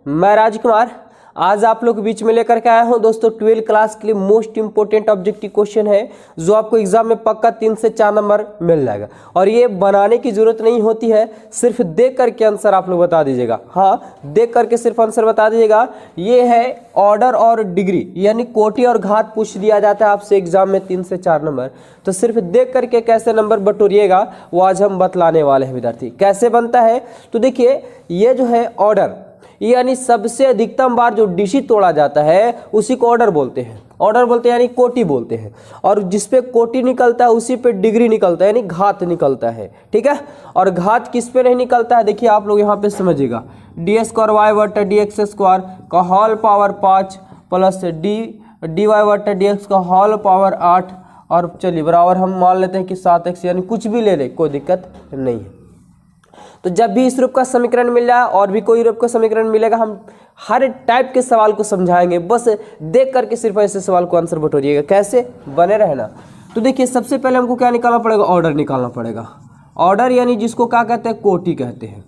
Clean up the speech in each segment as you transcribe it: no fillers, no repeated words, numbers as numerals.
मैं राजकुमार आज आप लोग के बीच में लेकर के आया हूं दोस्तों 12th क्लास के लिए मोस्ट इंपोर्टेंट ऑब्जेक्टिव क्वेश्चन है जो आपको एग्जाम में पक्का 3 से 4 नंबर मिल जाएगा। और ये बनाने की जरूरत नहीं होती है, सिर्फ देख करके आंसर आप लोग बता दीजिएगा। हाँ, देख करके सिर्फ आंसर बता दीजिएगा। ये है ऑर्डर और डिग्री यानी कोटि और घात पूछ दिया जाता है आपसे एग्जाम में 3 से 4 नंबर। तो सिर्फ देख करके कैसे नंबर बटोरिएगा वो आज हम बतलाने वाले हैं विद्यार्थी। कैसे बनता है तो देखिए, ये जो है ऑर्डर यानी सबसे अधिकतम बार जो डिजिट तोड़ा जाता है उसी को ऑर्डर बोलते हैं। ऑर्डर बोलते हैं यानी कोटि बोलते हैं। और जिसपे कोटि निकलता है उसी पे डिग्री निकलता है यानी घात निकलता है। ठीक है, और घात किस पे नहीं निकलता है देखिए आप लोग यहाँ पे समझिएगा। डी स्क्वायर वाई बटा डी एक्स स्क्वायर का whole power 5 plus d y बटा डी एक्स का होल पावर 8 और चलिए बराबर हम मान लेते हैं कि 7x यानी कुछ भी ले ले कोई दिक्कत नहीं है। तो जब भी इस रूप का समीकरण मिल जाए और भी कोई रूप का समीकरण मिलेगा हम हर टाइप के सवाल को समझाएंगे। बस देख करके सिर्फ ऐसे सवाल को आंसर बटोरिएगा। कैसे बने रहना। तो देखिए सबसे पहले हमको क्या निकालना पड़ेगा, ऑर्डर निकालना पड़ेगा। ऑर्डर यानी जिसको क्या कहते हैं, कोटि कहते हैं।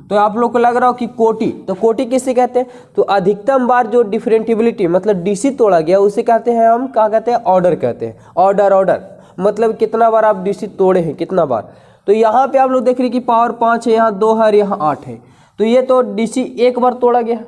तो आप लोग को लग रहा हो कि कोटि, तो कोटि किसे कहते हैं, तो अधिकतम बार जो डिफरेंटिबिलिटी मतलब डीसी तोड़ा गया उसे कहते हैं हम क्या कहते हैं, ऑर्डर कहते हैं। ऑर्डर मतलब कितना बार आप डीसी तोड़े हैं, कितना बार। तो यहाँ पे आप लोग देख रहे कि पावर 5 है, यहाँ 2 है, यहाँ 8 है। तो ये तो डीसी एक बार तोड़ा गया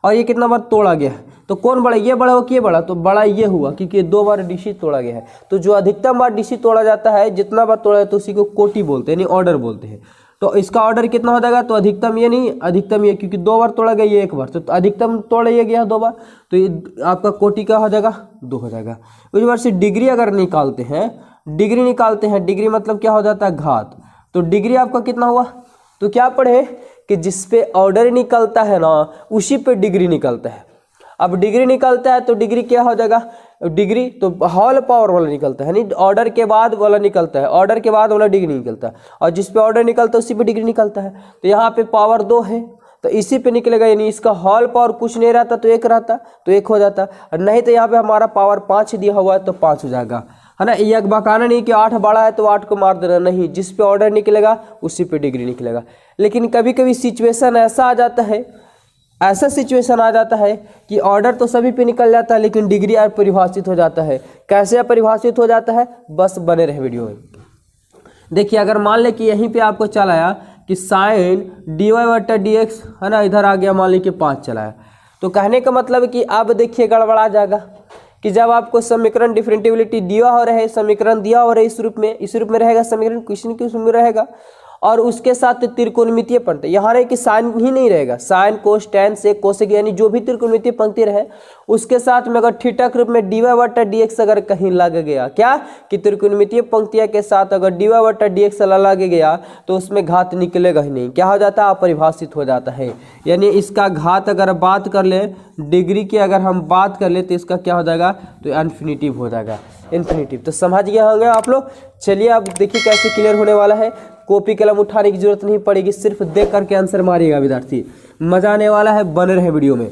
और ये कितना बार तोड़ा गया है। तो कौन बड़ा, ये बड़ा हो कि ये बड़ा, तो बड़ा ये हुआ क्योंकि 2 बार डीसी तोड़ा गया है। तो जो अधिकतम बार डीसी तोड़ा जाता है, जितना बार तोड़ा जाता है उसी को कोटि बोलते हैं यानी ऑर्डर बोलते हैं। तो इसका ऑर्डर कितना हो जाएगा, तो अधिकतम ये नहीं, अधिकतम ये, क्योंकि 2 बार तोड़ा गया, ये एक बार, तो अधिकतम तोड़ा ये गया 2 बार, तो ये आपका कोटि का हो जाएगा 2 हो जाएगा। उस बार से डिग्री अगर निकालते हैं, डिग्री मतलब क्या हो जाता है, घात। तो डिग्री आपका कितना हुआ, तो क्या पढ़े कि जिसपे ऑर्डर निकलता है ना उसी पे डिग्री निकलता है। अब डिग्री निकलता है तो डिग्री क्या हो जाएगा, डिग्री तो होल पावर वाला निकलता है, नहीं ऑर्डर के बाद वाला निकलता है, ऑर्डर के बाद वाला डिग्री निकलता है। और जिस पे ऑर्डर निकलता है उसी पे डिग्री निकलता है। तो यहाँ पे पावर 2 है तो इसी पे निकलेगा, यानी इसका होल पावर कुछ नहीं रहता तो 1 रहता तो 1 हो जाता, और नहीं तो यहाँ पे हमारा पावर 5 दिया हुआ है तो 5 हो जाएगा, है ना। ये बकाना नहीं कि 8 बड़ा है तो 8 को मार देना, नहीं, जिस पे ऑर्डर निकलेगा उसी पे डिग्री निकलेगा। लेकिन कभी कभी सिचुएशन ऐसा आ जाता है, ऐसा सिचुएशन आ जाता है कि ऑर्डर तो सभी पे निकल जाता है लेकिन डिग्री अपरिभाषित हो जाता है। कैसे अपरिभाषित हो जाता है, बस बने रहे वीडियो में। देखिए अगर मान ले कि यहीं पे आपको चला आया कि साइन डी वाई बटा डी एक्स, है ना, इधर आ गया मान लीजिए 5 चलाया, तो कहने का मतलब कि अब देखिए गड़बड़ा जाएगा कि जब आपको समीकरण डिफरेंटिबिलिटी दिया हो रहे, समीकरण दिया हो रहे इस रूप में रहेगा समीकरण, क्वेश्चन के उसमें रहेगा, और उसके साथ त्रिकोणमितीय पंक्ति, यहाँ रहे कि साइन ही नहीं रहेगा, साइन कोस टैन से कोसेक यानी जो भी त्रिकोणमितीय पंक्ति रहे उसके साथ में अगर थीटा के रूप में डी वाई बटा डी एक्स अगर कहीं लग गया, क्या कि त्रिकोणमितीय पंक्तियों के साथ अगर डी वाई बटा डी एक्स लग गया तो उसमें घात निकलेगा ही नहीं, क्या हो जाता है, अपरिभाषित हो जाता है। यानी इसका घात अगर बात कर ले, डिग्री की अगर हम बात कर ले तो इसका क्या हो जाएगा, तो इन्फिनिटिव हो जाएगा, इन्फिनिटिव। तो समझ गए होंगे आप लोग। चलिए अब देखिए कैसे क्लियर होने वाला है। कॉपी कलम उठाने की जरूरत नहीं पड़ेगी, सिर्फ देख करके आंसर मारिएगा विद्यार्थी, मजा आने वाला है, बने रहे वीडियो में।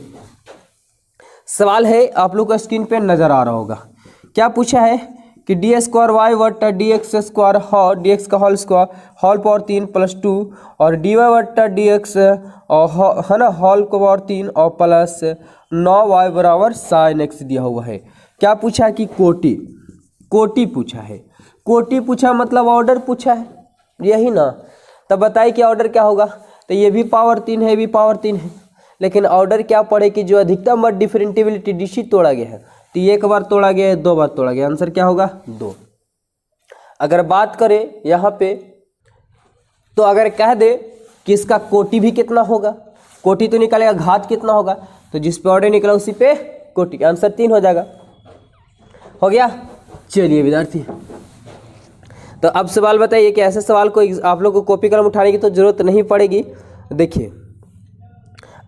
सवाल है आप लोग को स्क्रीन पे नजर आ रहा होगा। क्या पूछा है कि डी स्क्वायर वाई बटा d x square d x का whole square whole power 3 plus 2 और डी वाई बटा डी एक्स है ना होल पावर 3 और प्लस 9y बराबर साइन एक्स दिया हुआ है। क्या पूछा है कि कोटि पूछा है। कोटि पूछा मतलब ऑर्डर पूछा है, यही ना। तब बताइए कि ऑर्डर क्या होगा, तो ये भी पावर 3 है, ये भी पावर 3 है, लेकिन ऑर्डर क्या पड़े कि जो अधिकतम बार डिफरेंटिबिलिटी डीसी तोड़ा गया है, तो 1 बार तोड़ा गया है, 2 बार तोड़ा गया, आंसर क्या होगा 2। अगर बात करें यहाँ पे तो अगर कह दे कि इसका कोटि भी कितना होगा, कोटि तो निकलेगा, घात कितना होगा, तो जिस पे ऑर्डर निकला उसी पे कोटि, आंसर 3 हो जाएगा। हो गया। चलिए विद्यार्थी, तो अब सवाल बताइए कि ऐसे सवाल को आप लोग को कॉपी कलम उठाने की तो जरूरत नहीं पड़ेगी। देखिए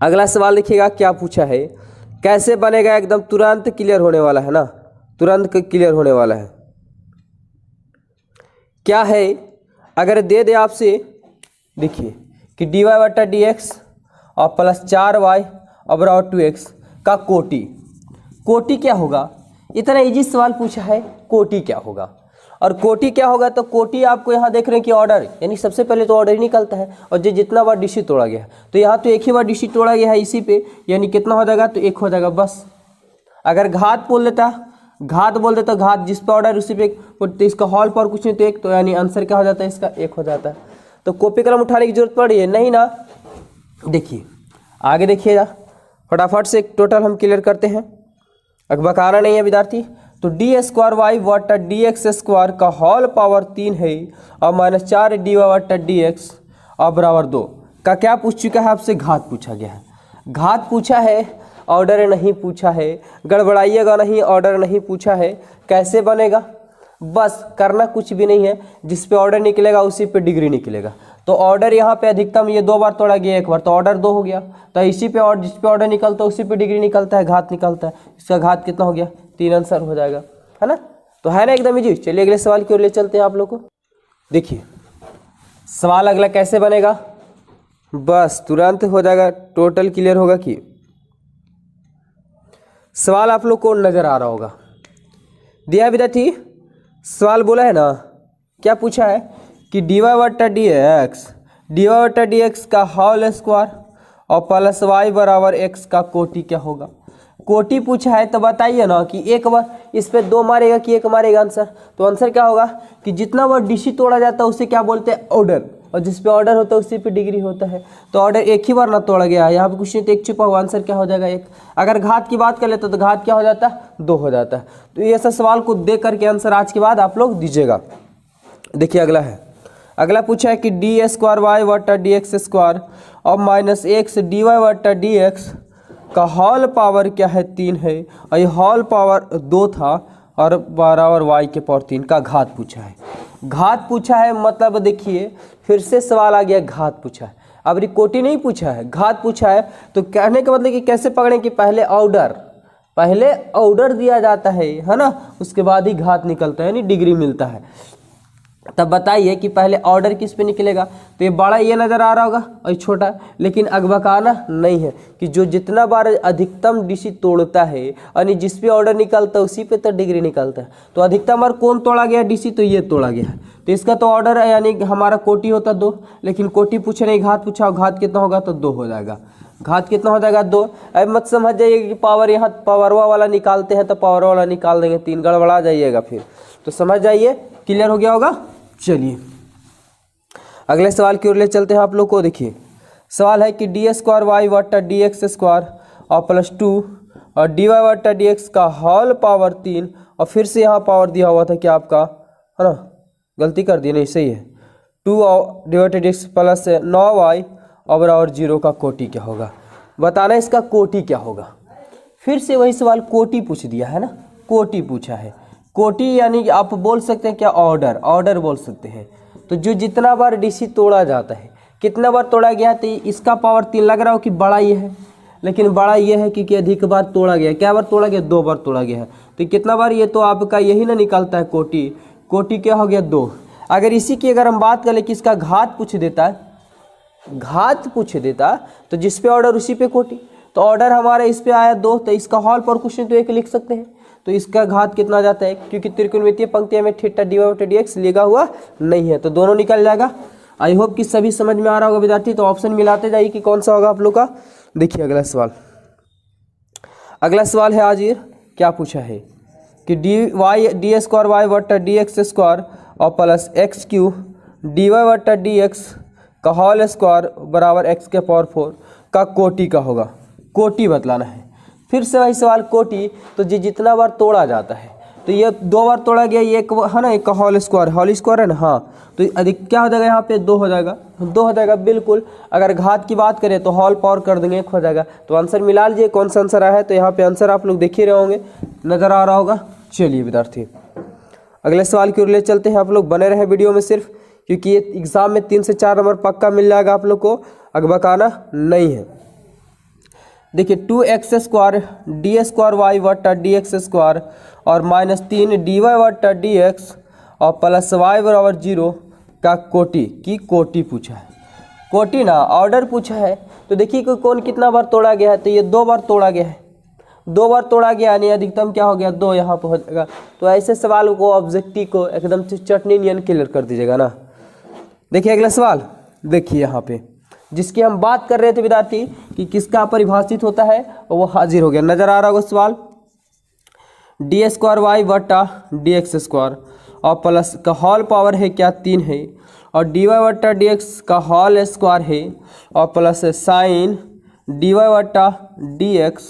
अगला सवाल देखिएगा क्या पूछा है, कैसे बनेगा, एकदम तुरंत क्लियर होने वाला है ना, तुरंत क्लियर होने वाला है। क्या है, अगर दे दे आपसे, देखिए कि डी वाई बटा डी एक्स और प्लस 4y और बराबर 2x का कोटि क्या होगा। इतना इजी सवाल पूछा है, कोटि क्या होगा। और कोटि क्या होगा, तो कोटि आपको यहाँ देख रहे हैं कि ऑर्डर, यानी सबसे पहले तो ऑर्डर ही निकलता है, और जो जितना बार डीसी तोड़ा गया तो यहाँ तो एक ही बार डीसी तोड़ा गया है इसी पे, यानी कितना हो जाएगा, तो 1 हो जाएगा बस। अगर घात बोल देता, घात बोल देता, घात जिस पे ऑर्डर उसी पे, तो इसका हॉल पर कुछ नहीं तो 1, तो यानी आंसर क्या हो जाता है इसका 1 हो जाता है। तो कॉपी कलम उठाने की जरूरत पड़ रही है नहीं ना। देखिए आगे देखिएगा, फटाफट से टोटल हम क्लियर करते हैं, अकबकाना नहीं है विद्यार्थी। तो डी स्क्वायर वाई बटा डी एक्स स्क्वायर का होल पावर 3 है और -4 डी वाई बटा डी एक्स और बराबर 2 का क्या पूछ चुका है आपसे, घात पूछा गया है। घात पूछा है, ऑर्डर नहीं पूछा है, गड़बड़ाइएगा नहीं, ऑर्डर नहीं पूछा है। कैसे बनेगा, बस करना कुछ भी नहीं है, जिस पे ऑर्डर निकलेगा उसी पे डिग्री निकलेगा। तो ऑर्डर यहाँ पे अधिकतम ये 2 बार तोड़ा गया, 1 बार, तो ऑर्डर 2 हो गया। तो इसी पे और जिस पे ऑर्डर निकलता है उसी पे डिग्री निकलता है, घात निकलता है। इसका घात कितना हो गया, 3 आंसर हो जाएगा, है ना। तो है ना एकदम इजी। चलिए अगले सवाल की ओर ले चलते हैं आप लोग को। देखिए सवाल अगला कैसे बनेगा, बस तुरंत हो जाएगा, टोटल क्लियर होगा कि सवाल आप लोग को नजर आ रहा होगा। दिया विद्यार्थी सवाल बोला है ना, क्या पूछा है कि डी वाई बटा डी एक्स का होल स्क्वायर और प्लस वाई बराबर एक्स का कोटि क्या होगा। कोटि पूछा है तो बताइए ना कि एक बार इस पे 2 मारेगा कि 1 मारेगा आंसर। तो आंसर क्या होगा कि जितना बार डीसी तोड़ा जाता है उसे क्या बोलते हैं, ऑर्डर, और जिस पे ऑर्डर होता है उसी पे डिग्री होता है। तो ऑर्डर एक ही बार ना तोड़ा गया है, यहाँ पे कुछ नहीं तो 1 छुपा हुआ, आंसर क्या हो जाएगा 1। अगर घात की बात कर लेते तो घात क्या हो जाता है, 2 हो जाता है। तो ये सब सवाल को देख करके आंसर आज के बाद आप लोग दीजिएगा। देखिए अगला है, अगला पूछा है कि डी स्क्वायर वाई बटा डी एक्स स्क्वायर और -x डी वाई बटा डी एक्स का हॉल पावर क्या है, 3 है, और ये हॉल पावर 2 था और बराबर y के पावर 3 का घात पूछा है। घात पूछा है मतलब देखिए फिर से सवाल आ गया, घात पूछा है। अब कोटि नहीं पूछा है, घात पूछा है। तो कहने का मतलब कि कैसे पकड़ें कि पहले ऑर्डर दिया जाता है ना, उसके बाद ही घात निकलता है, यानी डिग्री मिलता है। तब बताइए कि पहले ऑर्डर किस पे निकलेगा। तो ये बड़ा ये नज़र आ रहा होगा और छोटा, लेकिन अकबकाना नहीं है कि जो जितना बार अधिकतम डीसी तोड़ता है यानी जिस पे ऑर्डर निकलता है उसी पे तो डिग्री निकलता है। तो अधिकतम बार कौन तोड़ा गया डीसी, तो ये तोड़ा गया है। तो इसका तो ऑर्डर है, यानी हमारा कोटि होता 2, लेकिन कोटि पूछे नहीं, घात पूछा, घात कितना होगा तो 2 हो जाएगा। घात कितना हो जाएगा 2। अब मत समझ जाइए कि पावर यहाँ पावरवा वाला निकालते हैं तो पावर वाला निकाल देंगे, 3 गड़बड़ा जाइएगा फिर। तो समझ जाइए, क्लियर हो गया होगा। चलिए अगले सवाल की ओर ले चलते हैं आप लोग को। देखिए सवाल है कि डी स्क्वायर वाई बटा डी एक्स स्क्वायर और +2 और डी वाई बटा डी एक्स का होल पावर 3, और फिर से यहाँ पावर दिया हुआ था क्या आपका, है ना, गलती कर दी, नहीं सही है, 2 डिवाइडेड एक्स प्लस 9y और बराबर 0 का कोटि क्या होगा। बताना इसका कोटि क्या होगा। फिर से वही सवाल कोटि पूछ दिया है ना, कोटि पूछा है। कोटि यानी कि आप बोल सकते हैं क्या, ऑर्डर बोल सकते हैं। तो जो जितना बार डीसी तोड़ा जाता है, कितना बार तोड़ा गया, तो इसका पावर 3 लग रहा हो कि बड़ा ये है, लेकिन बड़ा ये है क्योंकि अधिक बार तोड़ा गया। क्या बार तोड़ा गया, 2 बार तोड़ा गया है। तो कितना बार, ये तो आपका यही ना निकलता है कोटि। कोटि क्या हो गया 2। अगर इसी की अगर हम बात करें कि इसका घात पूछ देता, तो जिस पे ऑर्डर उसी पे कोटि। तो ऑर्डर हमारा इस पे आया 2, तो इसका हॉल पर कुछ नहीं तो 1 लिख सकते हैं। तो इसका घात कितना जाता है, क्योंकि त्रिकोणमितीय पंक्ति में थीटा डी वाई बटा डी एक्स लिखा हुआ नहीं है, तो दोनों निकल जाएगा। आई होप कि सभी समझ में आ रहा होगा विद्यार्थी। तो ऑप्शन मिलाते जाइए कि कौन सा होगा आप लोग का। देखिए अगला सवाल है आज ये क्या पूछा है कि डी स्क्वायर वाई बटा डी एक्स स्क्वायर और +x³ डी वाई बटा डी एक्स का होल स्क्वायर बराबर x के पावर 4 का कोटि का होगा। कोटि बतलाना है। फिर से वही सवाल कोटि, तो जितना बार तोड़ा जाता है, तो ये 2 बार तोड़ा गया, ये एक है ना, एक का होल स्क्वायर है ना, हाँ। तो अधिक क्या हो जाएगा यहाँ पे, 2 हो जाएगा बिल्कुल। अगर घात की बात करें तो हॉल पावर कर देंगे, 1 हो जाएगा। तो आंसर मिला लीजिए कौन सा आंसर आया है। तो यहाँ पे आंसर आप लोग देख ही रहे होंगे, नजर आ रहा होगा। चलिए विद्यार्थी अगले सवाल की ओर ले चलते हैं। आप लोग बने रहे वीडियो में सिर्फ, क्योंकि ये एग्जाम में 3 से 4 नंबर पक्का मिल जाएगा आप लोग को, अकबकाना नहीं है। देखिए 2x square d square y बटा डी एक्स स्क्वायर और -3 डी वाई बटा डी एक्स और +y बराबर 0 का कोटि पूछा है। कोटि ना ऑर्डर पूछा है। तो देखिए कि कौन कितना बार तोड़ा गया है, तो ये 2 बार तोड़ा गया है। 2 बार तोड़ा गया यानी अधिकतम क्या हो गया 2 यहाँ पर हो जाएगा। तो ऐसे सवाल को ऑब्जेक्टिव को एकदम से चटनी नियन क्लियर कर दीजिएगा ना। देखिए अगला सवाल, देखिए यहाँ पे जिसकी हम बात कर रहे थे विद्यार्थी कि किसका परिभाषित होता है वो हाजिर हो गया। नजर आ रहा होगा सवाल, d² y / dx² और प्लस का होल पावर है क्या 3 है, और dy / dx का होल स्क्वायर है और प्लस साइन dy / dx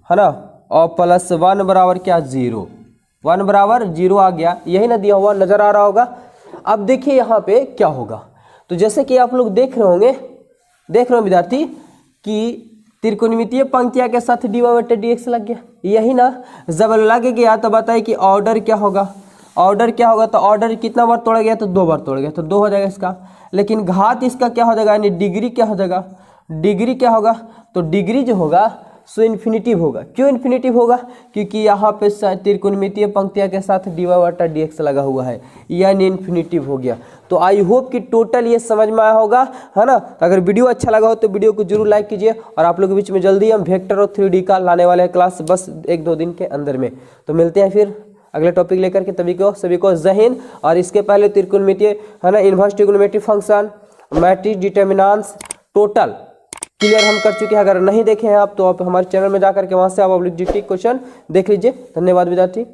है ना, और प्लस 1 बराबर क्या 0, 1 बराबर 0 आ गया, यही ना दिया हुआ नजर आ रहा होगा। अब देखिए यहाँ पे क्या होगा, तो जैसे कि आप लोग देख रहे होंगे, देख रहे हो विद्यार्थी कि त्रिकोणमितीय पंक्तियां के साथ dy / dx लग गया, यही ना। जब लग गया तो बताइए कि ऑर्डर क्या होगा, ऑर्डर क्या होगा, तो ऑर्डर कितना बार तोड़ा गया तो 2 बार तोड़ गया तो 2 हो जाएगा इसका। लेकिन घात इसका क्या हो जाएगा यानी डिग्री क्या हो जाएगा, डिग्री क्या होगा, तो डिग्री जो होगा सो इन्फिनिटिव होगा। क्यों इन्फिनिटिव होगा, क्योंकि यहाँ पे त्रिकोणमितीय पंक्तियां के साथ dy / dx लगा हुआ है, यानी इन्फिनिटिव हो गया। तो आई होप कि टोटल ये समझ में आया होगा, है ना। तो अगर वीडियो अच्छा लगा हो तो वीडियो को जरूर लाइक कीजिए, और आप लोग के बीच में जल्दी हम वेक्टर और 3D का लाने वाले हैं क्लास, बस 1-2 दिन के अंदर में। तो मिलते हैं फिर अगले टॉपिक लेकर के, सभी को जय हिंद। और इसके पहले त्रिकोणमितीय है ना, inverse trigonometric function, matrix determinants total clear हम कर चुके हैं। अगर नहीं देखे हैं आप तो आप हमारे चैनल में जाकर के वहां से आप ऑब्जेक्टिव क्वेश्चन देख लीजिए। धन्यवाद विद्यार्थी।